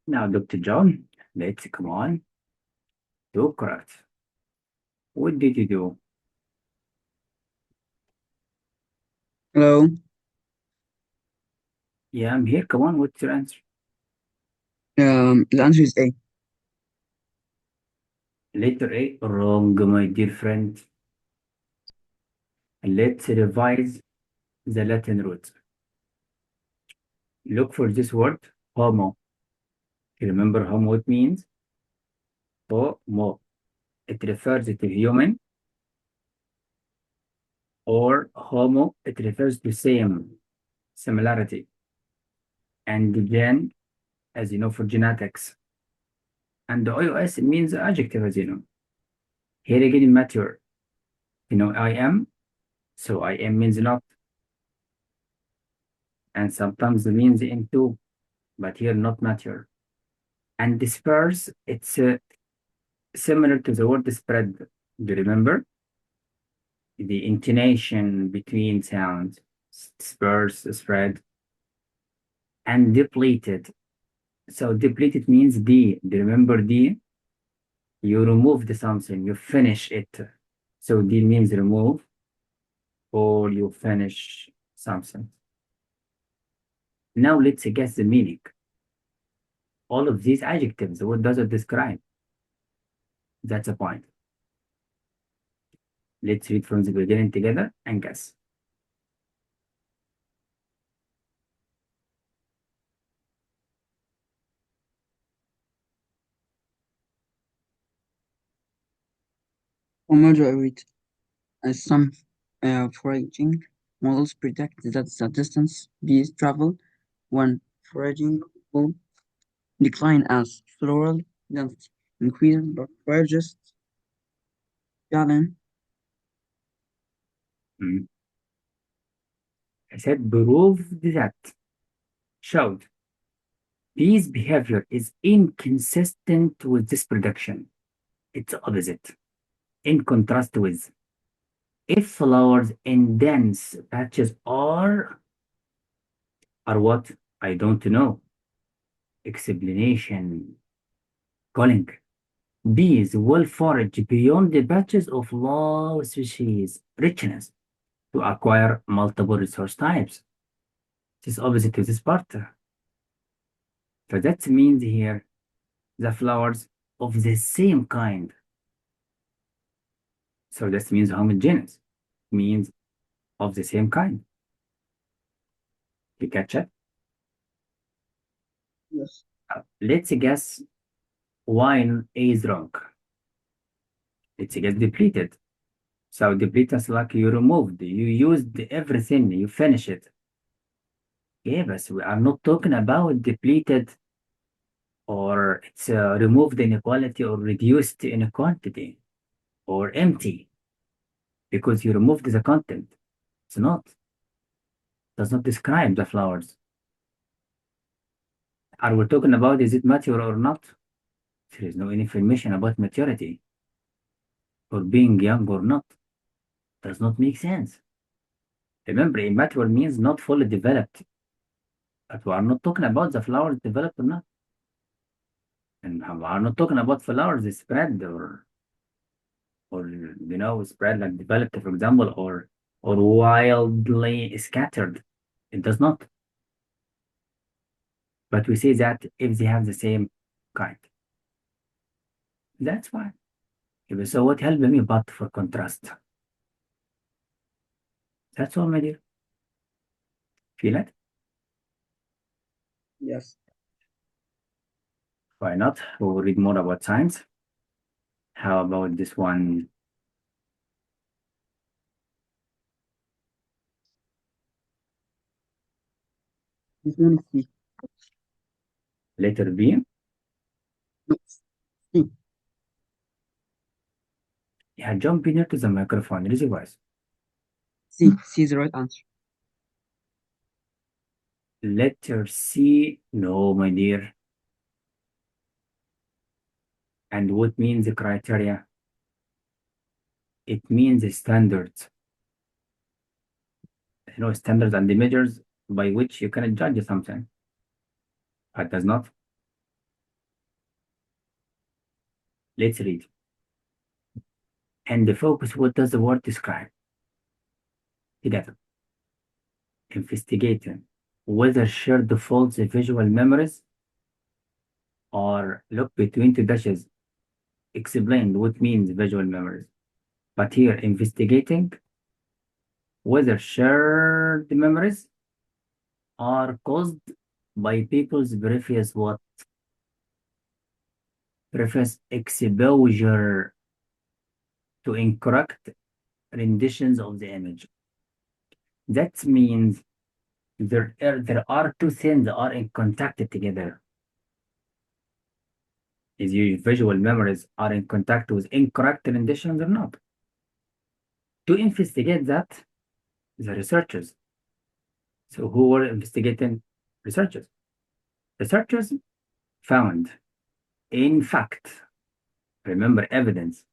Now, Dr. John, let's come on. Do correct. What did you do? Hello. Yeah, I'm here. Come on, what's your answer? The answer is A. Letter A, wrong, my dear friend. Let's revise the Latin roots. Look for this word, homo. You remember homo it means? Homo. It refers to human, or homo, it refers to same, similarity. And gen, as you know, for genetics. And the ios, it means adjective, as you know. Here again, mature. You know, I am, so I am means not. And sometimes it means into, but here not mature. And disperse, it's similar to the word spread. Do you remember? The intonation between sounds, disperse, spread, and depleted. So depleted means D. Do you remember D? You removed something, you finish it. So D means remove, or you finish something. Now let's guess the meaning. All of these adjectives, what does it describe? That's a point. Let's read from the beginning together and guess. Moderate as some foraging models predict that the distance bees travel when foraging will decline as floral density increases, but foragists Galen Mm. I said proved that, showed bees' behavior is inconsistent with this prediction. It's opposite. In contrast with, if flowers in dense patches are what? I don't know. Explanation. Calling. Bees will forage beyond the patches of low species richness to acquire multiple resource types. This is opposite to this part. So that means here the flowers of the same kind. So that means homogeneous, means of the same kind. You catch it? yes. Let's guess why A is wrong. Let's guess depleted. So depleted is like you removed, you used everything, you finish it. Yeah, but we are not talking about depleted or it's removed inequality or reduced in a quantity or empty because you removed the content. It's not. Does not describe the flowers. Are we talking about is it mature or not? There is no information about maturity or being young or not. Does not make sense. Remember, immature means not fully developed. But we are not talking about the flowers developed or not. And we are not talking about flowers spread or spread like developed, for example, or wildly scattered. It does not. But we say that if they have the same kind. That's why. So what helped me but for contrast. That's all, my dear. Feel it? Yes. Why not? We'll read more about science. How about this one? This one is C. Letter B. No, C. Yeah, jump near to the microphone. Raise your voice. C. C is the right answer. Letter C. No, my dear. And what means the criteria? It means the standards. Standards and the measures by which you can judge something. It does not. Let's read. And the focus, what does the word describe? Together. Investigating whether shared false visual memories or look between two dashes explained what means visual memories. But here, investigating whether shared memories are caused by people's previous what? Previous exposure to incorrect renditions of the image. That means there are two things that are in contact together. Is your visual memories are in contact with incorrect renditions or not? To investigate that, the researchers. So who were investigating? Researchers. Researchers found, in fact, remember evidence,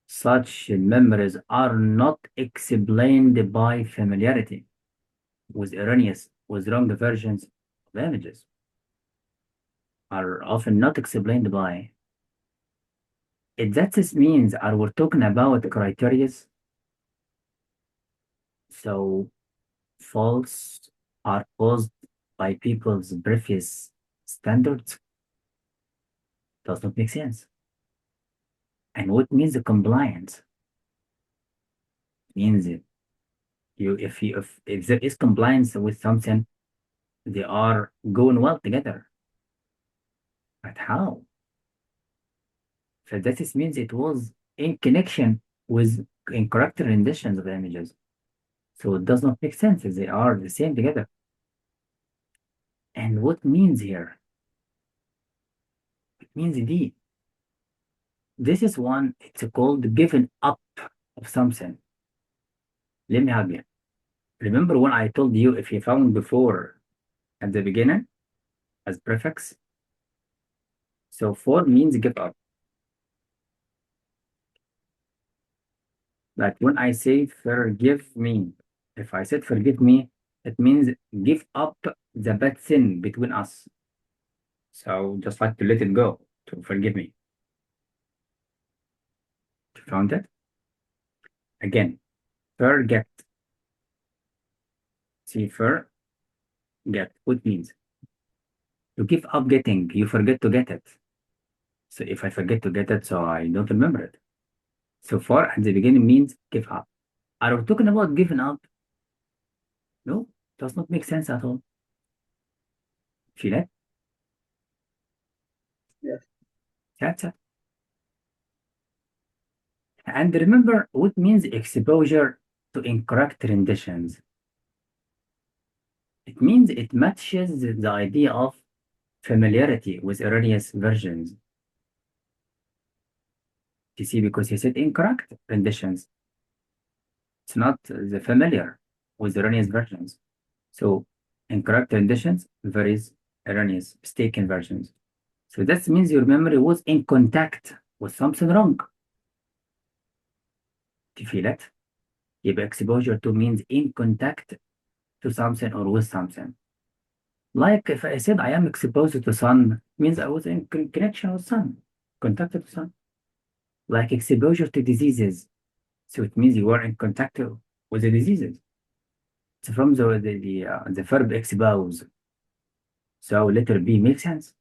such memories are not explained by familiarity with erroneous, with wrong versions of images, are often not explained by. That just means, are we talking about criteria? So false are caused by people's previous standards? Does not make sense. And what means the compliance? Means if there is compliance with something, they are going well together. But how? So that is means it was in connection with incorrect renditions of images. So it does not make sense if they are the same together. And what means here? It means D. This is one, it's called giving up of something. Let me help you. Remember when I told you if you found before at the beginning as prefix? So for means give up. Like when I say forgive me, if I said forgive me, it means give up the bad sin between us. So just like to let it go, to forgive me. You found it? Again, forget. See, forget, what means? To give up getting, you forget to get it. So if I forget to get it, so I don't remember it. So for at the beginning means give up. Are we talking about giving up? No, does not make sense at all. Feel it? Yes. That's it. And remember what means exposure to incorrect renditions. It means it matches the idea of familiarity with erroneous versions. You see, because he said incorrect renditions. It's not the familiar with erroneous versions. So incorrect renditions varies erroneous, mistaken versions. So that means your memory was in contact with something wrong. Do you feel it? يبقى exposure to means in contact to something or with something. Like if I said I am exposed to sun, means I was in connection with sun, contacted to sun. Like exposure to diseases, so it means you are in contact with the diseases. It's from the verb expose. So letter B makes sense.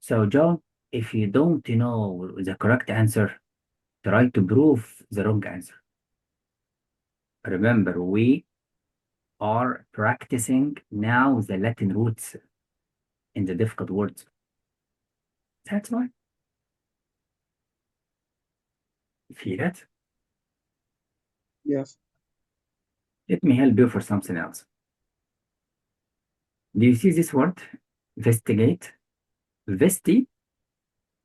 So John, if you don't know the correct answer, try to prove the wrong answer. Remember, we are practicing now the Latin roots in the difficult words. That's why. Feel it? Yes. Let me help you for something else. Do you see this word? Investigate. Vesti.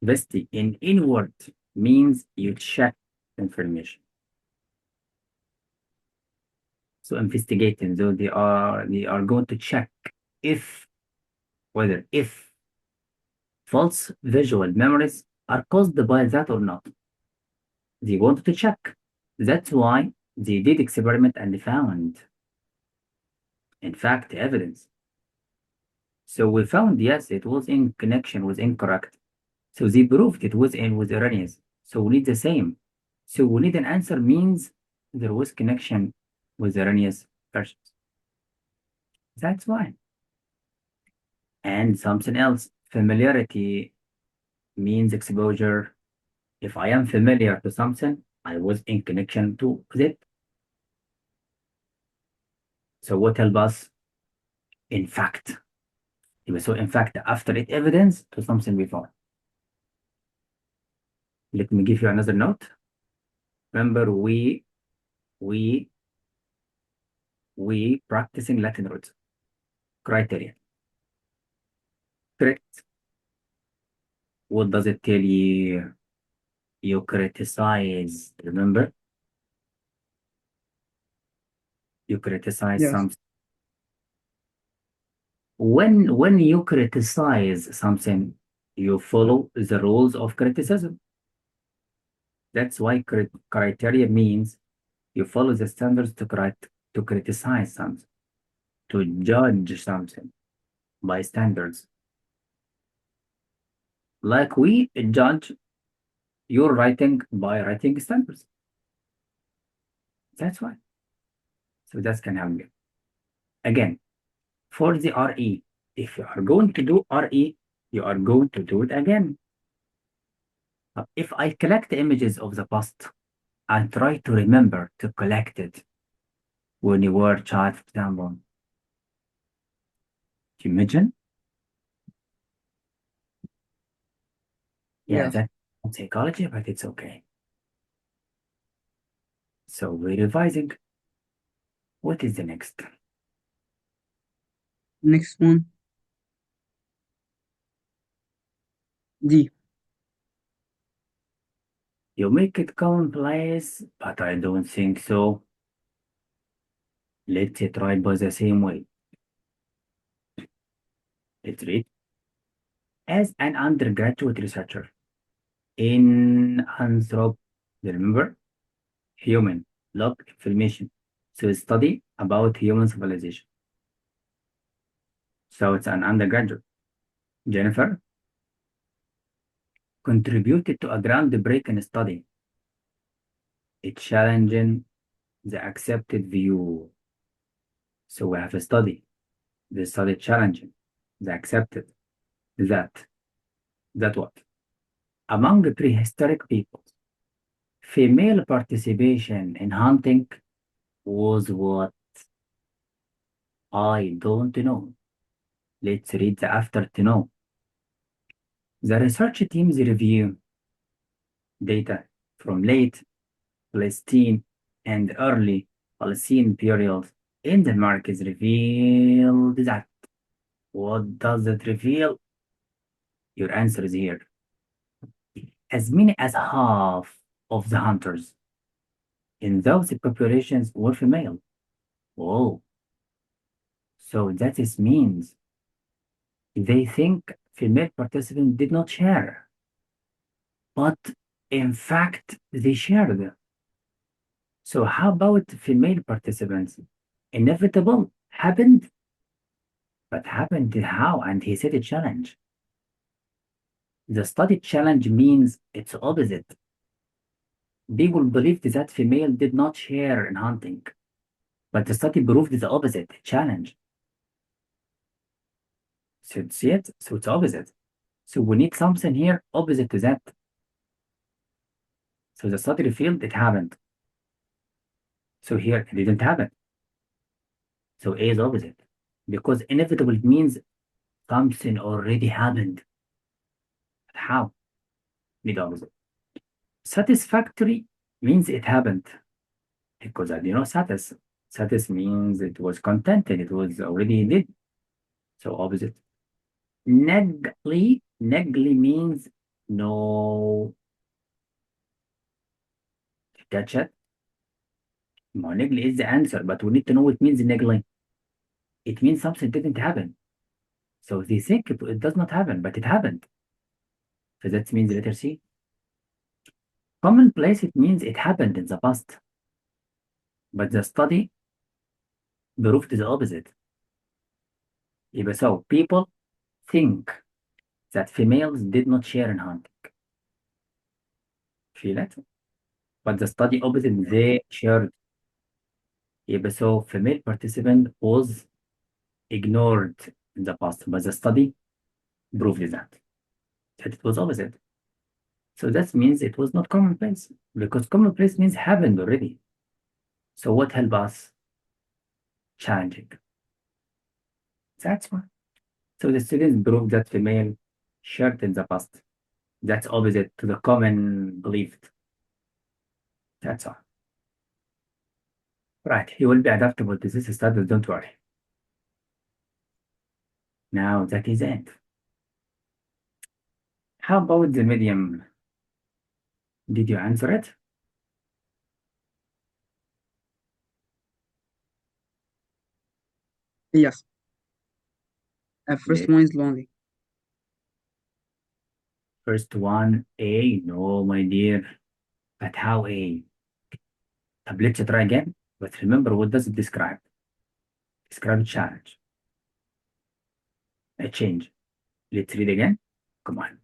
Vesti in inward means you check information. So investigating, so they are going to check whether false visual memories are caused by that or not. They wanted to check. That's why they did experiment and found, in fact, evidence. So we found, yes, it was in connection with incorrect. So they proved it was in with Iranians. So we need the same. So we need an answer means there was connection with Iranians Persians. That's why. And something else, familiarity means exposure. If I am familiar to something, I was in connection to it. So what help us? In fact. So in fact, after it evidence to something before. Let me give you another note. Remember, we practicing Latin roots. Criteria. Correct. What does it tell you? You criticize, remember? You criticize Yes. something. When you criticize something, you follow the rules of criticism. That's why criteria means you follow the standards to criticize something, to judge something by standards. Like we judge your writing by writing standards. That's why. So that can help you. Again, for the RE, if you are going to do RE, you are going to do it again. If I collect images of the past, I try to remember to collect it when you were a child, for example. Do you imagine? Yeah, Yes. that's psychology, but it's okay. So we're revising. What is the next? Next one. D. You make it commonplace, but I don't think so. Let's try by the same way. Let's read. As an undergraduate researcher in remember? Human log information. So study about human civilization. So it's an undergraduate. Jennifer contributed to a groundbreaking study. It challenging the accepted view. So we have a study. The study challenging the accepted that what? Among prehistoric peoples, female participation in hunting was what? I don't know. Let's read the after to know. The research teams review data from late Pleistocene and early Holocene periods in the markets revealed that. What does it reveal? Your answer is here. As many as half of the hunters in those populations were female. Whoa. So that is means they think female participants did not share, but in fact they shared. So how about female participants? Inevitable happened, but happened how? And he said a challenge. The study challenge means it's opposite. People believed that female did not share in hunting, but the study proved the opposite challenge. So see it? So it's opposite. So we need something here opposite to that. So the study revealed it happened. So here it didn't happen. So A is opposite. Because inevitable means something already happened. But how? Need opposite. Satisfactory means it happened. Because I know satis. Satis means it was contented, it was already did. So opposite. Negli means no. Catch it? No, negli is the answer, but we need to know what means negli. It means something didn't happen. So they think it does not happen, but it happened. So that means letter C. Commonplace, it means it happened in the past. But the study proved the opposite. يبقى so people think that females did not share in hunting. Feel it? But the study opposite, they shared. يبقى so female participant was ignored in the past, but the study proved that it was opposite. So that means it was not commonplace, because commonplace means happened already. So what help us? Challenging. That's why. So the students proved that female shared in the past. That's opposite to the common belief. That's all. Right, he will be adaptable to this study, don't worry. Now that is it. How about the medium? Did you answer it? Yes. First The one is lonely. first one, A. No, my dear. But how A? Let's try again. But remember, what does it describe? Describe a challenge, a change. Let's read again. Come on.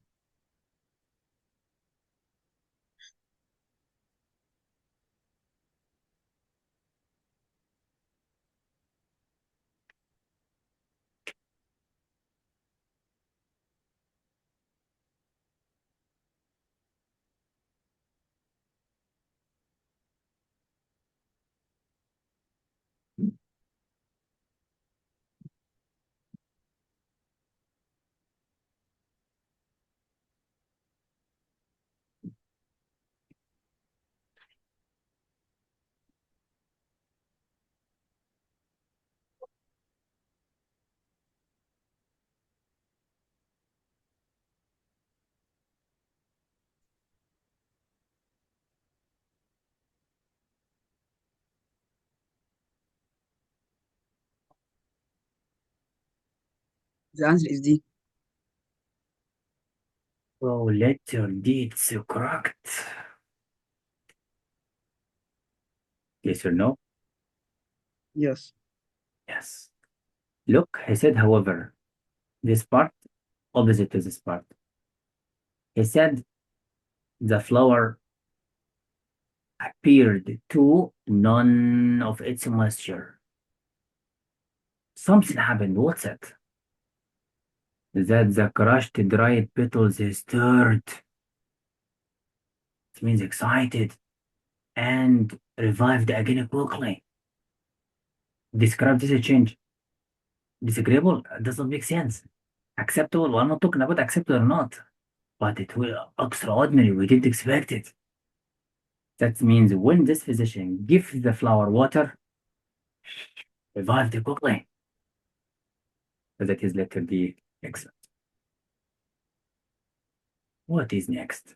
The answer is D. Oh, letter D, it's correct. Yes or no? Yes. Yes. Look, he said, however, this part opposite to this part. He said the flower appeared to none of its moisture. Something happened. What's it? That the crushed dried petals stirred. It means excited and revived again quickly. Describe this change. Disagreeable? Doesn't make sense. Acceptable? Well, I'm not talking about acceptable or not, but it will extraordinary. We didn't expect it. That means when this physician gives the flower water, revived quickly. So that is letter D. Excellent. What is next?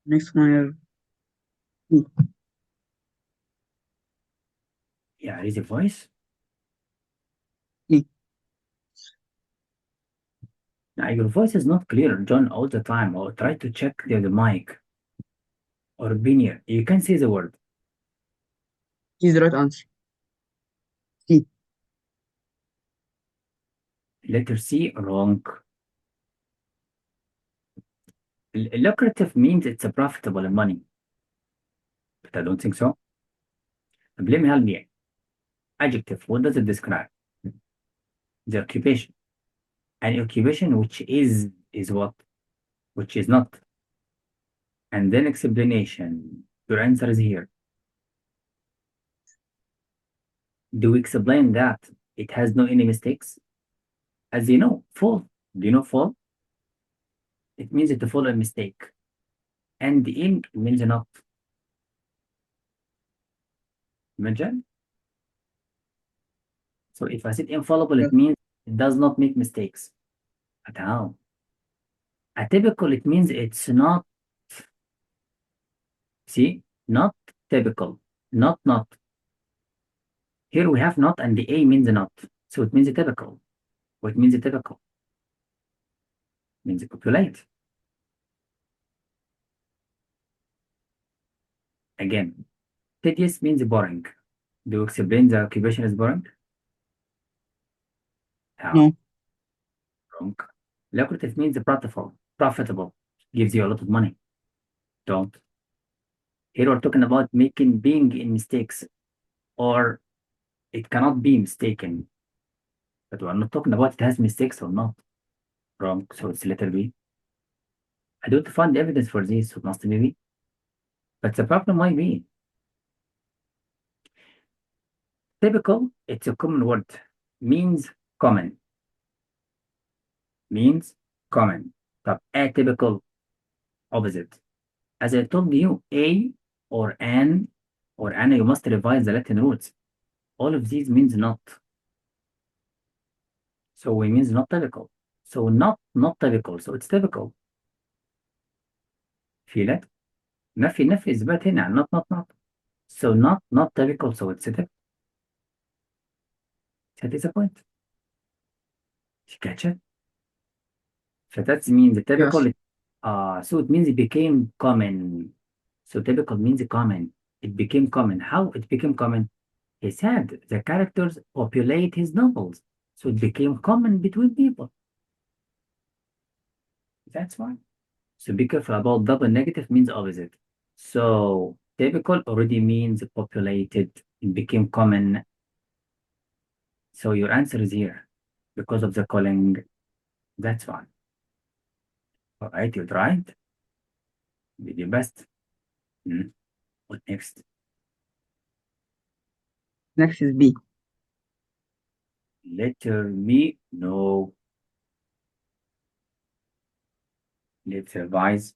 Next one is E. Yeah, is a voice. E. Now, your voice is not clear, John, all the time. Or try to check the mic or be near. You can say the word. E is the right answer. C. Letter C, wrong. Lucrative means it's a profitable in money. But I don't think so. Let me help you. Adjective, what does it describe? The occupation. An occupation which is what? Which is not. And then explanation. Your answer is here. Do we explain that it has no any mistakes? As you know, fall. Do you know fall? It means to follow a mistake. And in means not. Imagine. So if I said infallible, Yes. it means it does not make mistakes. But how? Atypical, it means it's not. See? Not typical. Not. Here we have not and the A means not. So it means typical. What means typical? Means populate. Again, tedious means boring. Do you explain the occupation is boring? How? No. Wrong. Lucrative means profitable, gives you a lot of money. Don't. Here we're talking about being in mistakes, or it cannot be mistaken. But we're not talking about it has mistakes or not. Wrong. So it's letter B. I don't find evidence for this, so it must be B. But the problem might be typical, it's a common word. Means common. Means common. طب atypical, opposite. As I told you, a or an or ana, you must revise the Latin roots. All of these means not. So it means not typical. So not typical. So it's typical. Feel it? نفي إثبات هنا not. So not typical. So it's typical. That is a point. You catch it? So that means typical. Yes. So it means it became common. So typical means common. It became common. How it became common? He said the characters populate his novels. So it became common between people. That's why. So be careful about double negative means opposite. So typical already means populated. It became common. So your answer is here because of the calling. That's fine. All right, you tried. Did your best. What next? Next is B. Letter B. No. Let's revise.